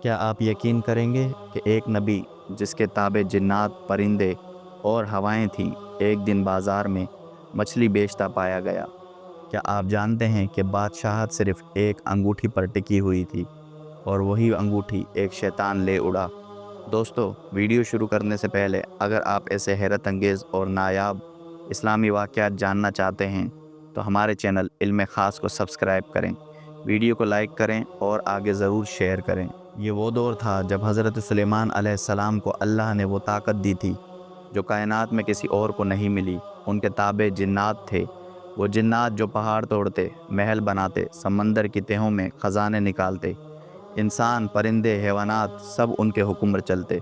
کیا آپ یقین کریں گے کہ ایک نبی جس کے تابع جنات، پرندے اور ہوائیں تھیں، ایک دن بازار میں مچھلی بیچتا پایا گیا؟ کیا آپ جانتے ہیں کہ بادشاہت صرف ایک انگوٹھی پر ٹکی ہوئی تھی، اور وہی انگوٹھی ایک شیطان لے اڑا؟ دوستو، ویڈیو شروع کرنے سے پہلے اگر آپ ایسے حیرت انگیز اور نایاب اسلامی واقعات جاننا چاہتے ہیں تو ہمارے چینل علم خاص کو سبسکرائب کریں، ویڈیو کو لائک کریں اور آگے ضرور شیئر کریں۔ یہ وہ دور تھا جب حضرت سلیمان علیہ السلام کو اللہ نے وہ طاقت دی تھی جو کائنات میں کسی اور کو نہیں ملی۔ ان کے تابع جنات تھے، وہ جنات جو پہاڑ توڑتے، محل بناتے، سمندر کی تہوں میں خزانے نکالتے۔ انسان، پرندے، حیوانات سب ان کے حکم پر چلتے،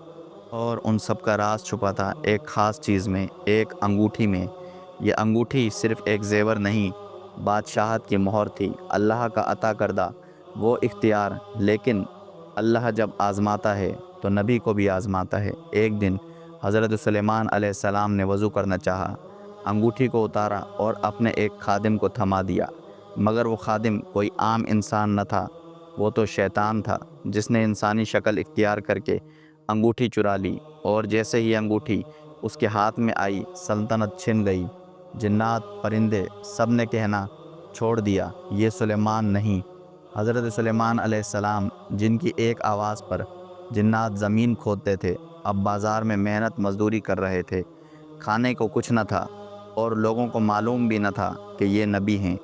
اور ان سب کا راز چھپا تھا ایک خاص چیز میں، ایک انگوٹھی میں۔ یہ انگوٹھی صرف ایک زیور نہیں، بادشاہت کی مہر تھی، اللہ کا عطا کردہ وہ اختیار۔ لیکن اللہ جب آزماتا ہے تو نبی کو بھی آزماتا ہے۔ ایک دن حضرت سلیمان علیہ السلام نے وضو کرنا چاہا، انگوٹھی کو اتارا اور اپنے ایک خادم کو تھما دیا، مگر وہ خادم کوئی عام انسان نہ تھا، وہ تو شیطان تھا جس نے انسانی شکل اختیار کر کے انگوٹھی چرا لی۔ اور جیسے ہی انگوٹھی اس کے ہاتھ میں آئی، سلطنت چھن گئی۔ جنات، پرندے سب نے کہنا چھوڑ دیا، یہ سلیمان نہیں۔ حضرت سلیمان علیہ السلام، جن کی ایک آواز پر جنات زمین کھودتے تھے، اب بازار میں محنت مزدوری کر رہے تھے۔ کھانے کو کچھ نہ تھا، اور لوگوں کو معلوم بھی نہ تھا کہ یہ نبی ہیں۔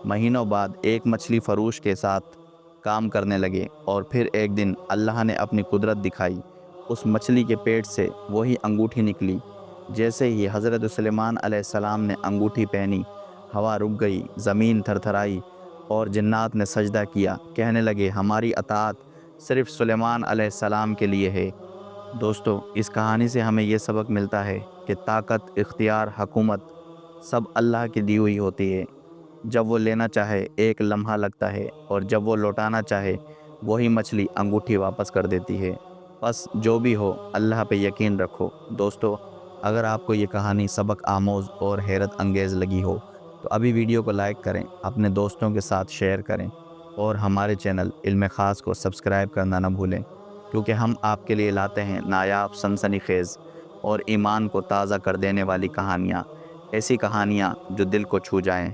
مہینوں بعد ایک مچھلی فروش کے ساتھ کام کرنے لگے، اور پھر ایک دن اللہ نے اپنی قدرت دکھائی۔ اس مچھلی کے پیٹ سے وہی انگوٹھی نکلی۔ جیسے ہی حضرت سلیمان علیہ السلام نے انگوٹھی پہنی، ہوا رک گئی، زمین تھر تھرائی، اور جنات نے سجدہ کیا، کہنے لگے ہماری اطاعت صرف سلیمان علیہ السلام کے لیے ہے۔ دوستو، اس کہانی سے ہمیں یہ سبق ملتا ہے کہ طاقت، اختیار، حکومت سب اللہ کی دی ہوئی ہوتی ہے۔ جب وہ لینا چاہے ایک لمحہ لگتا ہے، اور جب وہ لوٹانا چاہے وہی مچھلی انگوٹھی واپس کر دیتی ہے۔ بس جو بھی ہو، اللہ پہ یقین رکھو۔ دوستو، اگر آپ کو یہ کہانی سبق آموز اور حیرت انگیز لگی ہو تو ابھی ویڈیو کو لائک کریں، اپنے دوستوں کے ساتھ شیئر کریں، اور ہمارے چینل علم خاص کو سبسکرائب کرنا نہ بھولیں، کیونکہ ہم آپ کے لیے لاتے ہیں نایاب، سنسنی خیز اور ایمان کو تازہ کر دینے والی کہانیاں، ایسی کہانیاں جو دل کو چھو جائیں۔